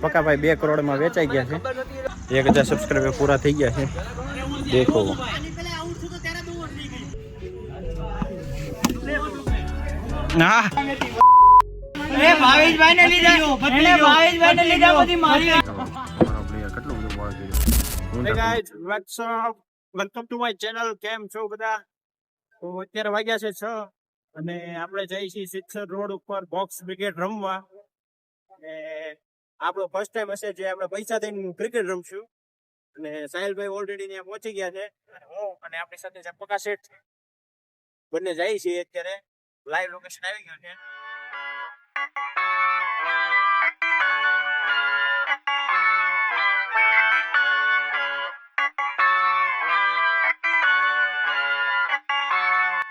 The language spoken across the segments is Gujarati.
પકા ભાઈ 2 કરોડમાં વેચાઈ ગયા છે. 1000 સબસ્ક્રાઇબર પૂરા થઈ ગયા છે. દેખો ના એ ભાવેશભાઈ ને લીધા એને ભાવેશભાઈ ને લીધા બધી મારી તમારો પ્લેયર કેટલું બધું બોલ કર્યું. Hey guys what's up, welcome to my channel. કેમ છો બધા? તો અત્યારે વાગ્યા છે 6 અને આપણે જઈએ છીએ સિત્સર રોડ ઉપર બોક્સ ક્રિકેટ રમવા. અને આપણો ફર્સ્ટ ટાઈમ હશે જે આપણે પૈસા દઈને ક્રિકેટ રમશું. અને સાહિલભાઈ ઓલરેડી ત્યાં પહોંચી ગયા છે અને હું અને આપણી સાથે પકા શેઠ બંને જઈએ છીએ. અત્યારે લાઈવ લોકેશન આવી ગયું છે.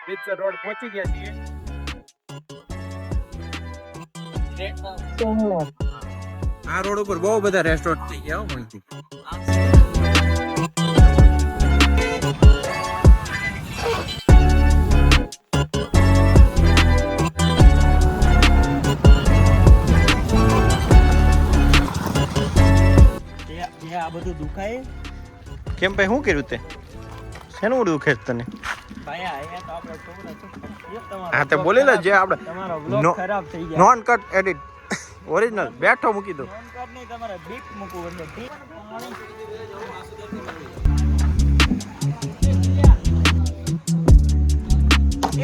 સિત્સર રોડ પહોંચી ગયા છીએ. આ રોડ ઉપર બહુ બધા રેસ્ટોરન્ટ થઈ ગયા મોહિતી. આ બધું દુખાય કેમ ભાઈ શું કર્યું તે? શેનું દુખે છે તને? ભાઈ અહીંયા તો આપણે છોકરા હા તે બોલેલા જે આપણે તમારો બ્લોગ ખરાબ થઈ ગયા. નોન કટ એડિટ ઓરિજિનલ બેઠો મૂકી દો. નોન કટ નહીં તમારે બીટ મૂકવું એટલે બીટ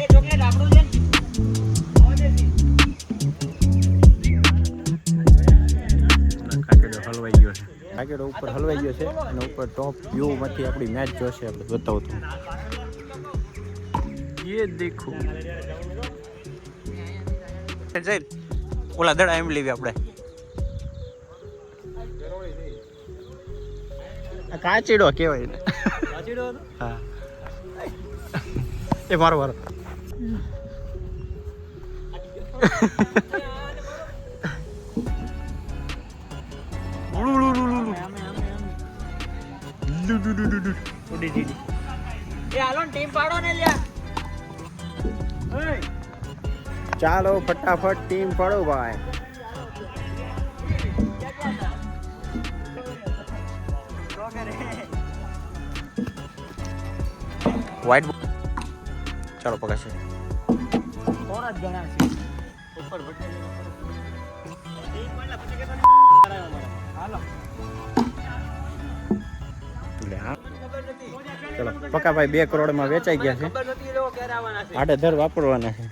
એ ચોકલેટ આપણું છે હલવાઈ ગયો છે. કાકેડો ઉપર હલવાઈ ગયો છે અને ઉપર ટોપ વ્યૂ માંથી આપણી મેચ જોશે. આપણે બતાવું તો ये देखो જઈ ઓલા દડા એમ લેવી આપણે. કાચીડો કહેવાય ને. કાચીડો હા એ મારો મારો ઉડી દીધી. એ હાલો ટીમ પાડો ને લ્યા. ચાલો ફટાફટ ટીમ પાડો ભાઈ. વ્હાઈટ ચાલો પકડશે. થોડા જ ગણા છે ઉપર હાલો ચલો પકા ભાઈ 2 કરોડમાં વેચાઈ ગયા છે. આડે ધર વાપરવાના છે.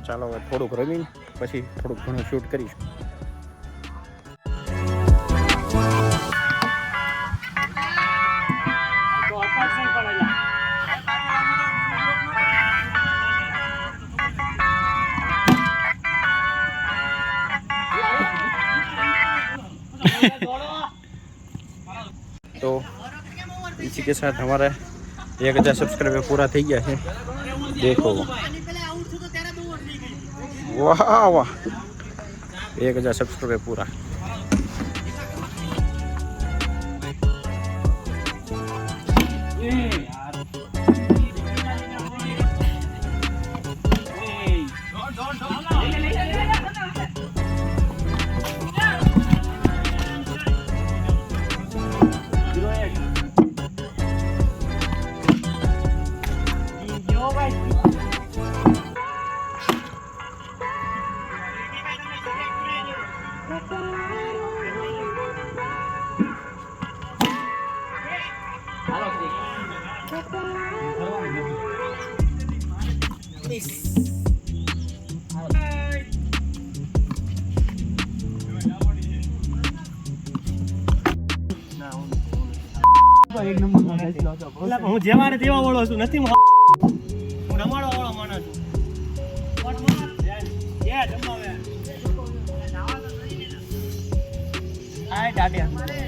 ચાલો હવે થોડુંક રમીને પછી થોડુંક ઘણું શૂટ કરીશું. तो इसी के साथ हमारा 1000 सब्सक्राइबर पूरा થઈ ગયા છે. देखो वाह वाह 1000 सब्सक्राइबर पूरा. હું જેવા તેવા વાળો છું નથી. હું રમાડો વાળો માણસ છું.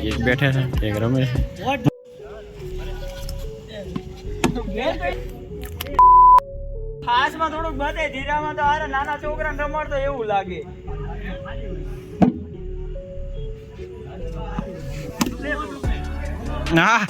એક બેઠે છે એક રમે છે. ખાસમાં થોડુંક બધે ધીરામાં તો આરે નાના છોકરાને રમાડતો એવું લાગે. ના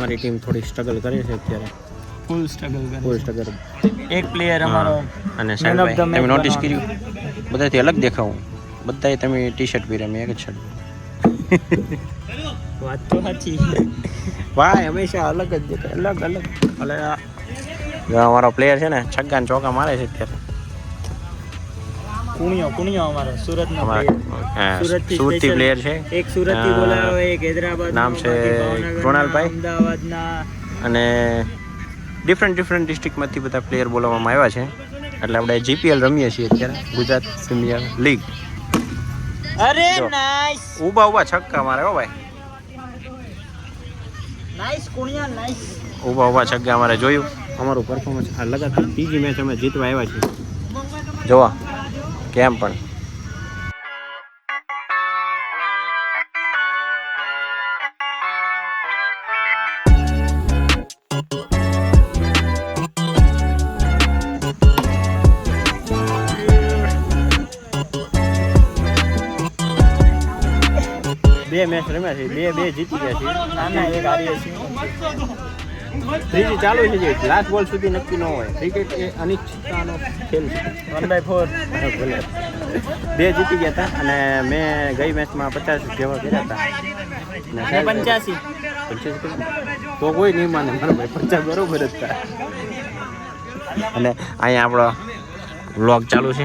અમારી ટીમ થોડી સ્ટ્રગલ કરે છે અત્યારે, ફૂલ સ્ટ્રગલ ફૂલ સ્ટ્રગલ. એક પ્લેયર અમારો અને Man of the સાહેબભાઈ match તમે નોટિસ બનાવવાનો. કર્યું બધાથી અલગ દેખાવું, બધાએ તમે ટી શર્ટ પહેર્યા, મેં એક જ શર્ટ. વાત તો સાચી. ભાઈ હંમેશા અલગ જ દેખાય, અલગ અલગ. એટલે જો અમારો પ્લેયર છે ને છગ્ગા ને ચોકા મારે છે અત્યારે. કુણિયો અમારો સુરતનો અમારા player. સુરતથી સુરતથી special. પ્લેયર છે એક સુરતથી બોલાયો, એક હૈદરાબાદ નામ છે કૃણાલભાઈ. અમદાવાદના. અને ડિફરન્ટ ડિસ્ટ્રિક્ટમાંથી બધા પ્લેયર બોલાવવામાં આવ્યા છે. એટલે આપણે જીપીએલ રમીએ છીએ અત્યારે, ગુજરાત પ્રીમિયર લીગ. અરે જો. નાઈસ ઊભા છક્કા મારે હો ભાઈ, નાઈસ કુણિયા નાઈસ. ઊભા છગ્ગા અમારે જોયું. અમારું પરફોર્મન્સ આ લગાતાર ત્રીજી મેચ અમે જીતવા આવ્યા છીએ. જોવા કેમ પણ બે મેચ રમ્યા છે, બે જીતી ગયા છે. નાના એક હારીએ છીએ. ત્રીજી ચાલુ છે, જે લાસ્ટ બોલ સુધી નક્કી ન હોય. ક્રિકેટ એ અનિશ્ચિતતાનો ખેલ છે. 1/4. ભલે. બે જીતી ગયા હતા અને મેં ગઈ મેચમાં 50 જેવા કર્યા હતા. અને અને 85. 85 કર્યા? તો કોઈ નહીં માને મારો ભાઈ, 50 બરોબર જ હતા. અને અહીંયા આપણો વ્લોગ ચાલુ છે.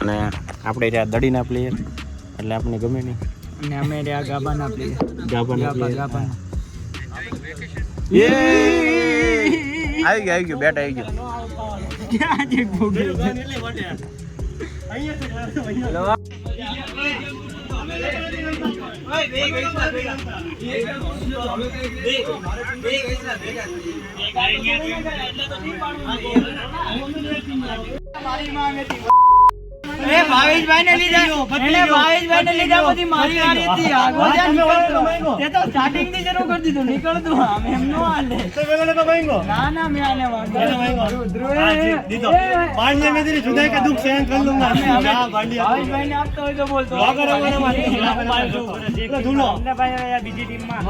અને આપણે ત્યાં દડીના પ્લેયર એટલે આપણે ગમે નહીં. અને અમે રહ્યા ગાબાના પ્લેયર. ગાભાના player. ગાબાના. આવી ગયું બેટ આવી ગયું. ક્યાં છે ભોગી? હેલો. એ ભાવેશભાઈ ને લીધા, એને ભાવેશભાઈ ને લીધા, પછી મારી વારી હતી. આગળ જા, નીકળ. તે તો સ્ટાર્ટિંગ થી શરૂ કરી દીધું, નીકળતું આમ એમ નો હાલે. ના ના મેં આને ભાવેશભાઈ ને આપતો હોય તો બોલતો. બીજી ટીમમાં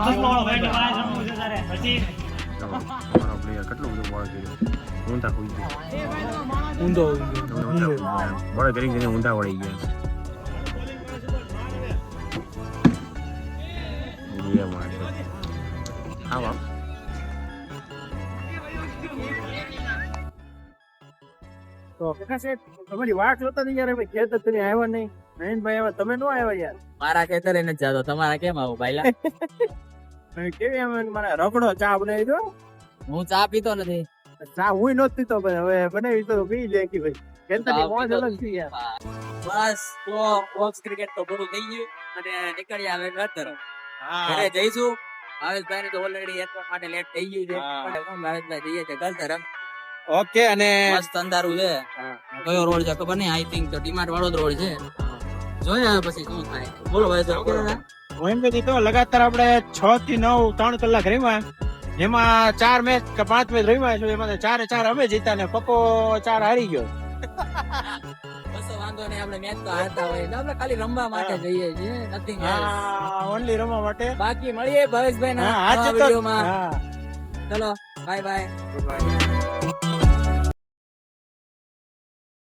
અમારો પ્લેયર કેટલું બધું બોલ કર્યું. ઊંધા હોઈ ગયા. ઊંધો બોલ કરીને ઊંધા વળી ગયા. એ માટે આમ આમ તો કાકા સાહેબ તમારી વાટ જોતા નહીં યાર, અમે ખેતર તમે આવ્યા નહીં. નયનભાઈ આવ્યા, તમે નો આવ્યા યાર. મારા ખેતરે નથી જાતો, તમારા કેમ આવું ભાઈલા? તમે કેવી એમ મને રગડો ચા બનાવી દો. હું ચા પીતો નથી. ચા હું નહોતી પીતો, પણ હવે બનાવી તો પી લે કે ભાઈ. ખેતરની મોજ અલગ છે યાર. બસ તો બોક્સ ક્રિકેટ તો પૂરું થઈ ગયું અને નીકળી આવે ઘર તરફ. ઘરે જઈશું. ભાવેશભાઈ ને તો ઓલરેડી એક માટે લેટ થઈ ગયું છે. પણ ભાવેશભાઈ જઈએ છે ઘર તરફ. ઓકે. અને મસ્ત અંધારું છે. કયો રોડ છે ખબર નહીં, આઈ થિંક તો ડીમાર્ટ વાળો જ રોડ છે. જોઈએ હવે પછી શું થાય. બોલો ભાઈ. હું એમ કહેતી તો લગાતાર આપણે 6 થી 9 3 કલાક રમ્યા, જેમાં 4 મેચ કે 5 મેચ રમ્યા છે, એમાં 4 અમે જીતા ને પપ્પો 4 હારી ગયો. કશો વાંધો નહીં, આપણે મેચ તો હારતા હોય એટલે આપણે ખાલી રમવા માટે જઈએ છીએ, નથિંગ એલ્સ. ઓનલી રમવા માટે. બાકી મળીએ ભાવેશભાઈ ના આજે તો વિડીયોમાં. ચલો બાય બાય.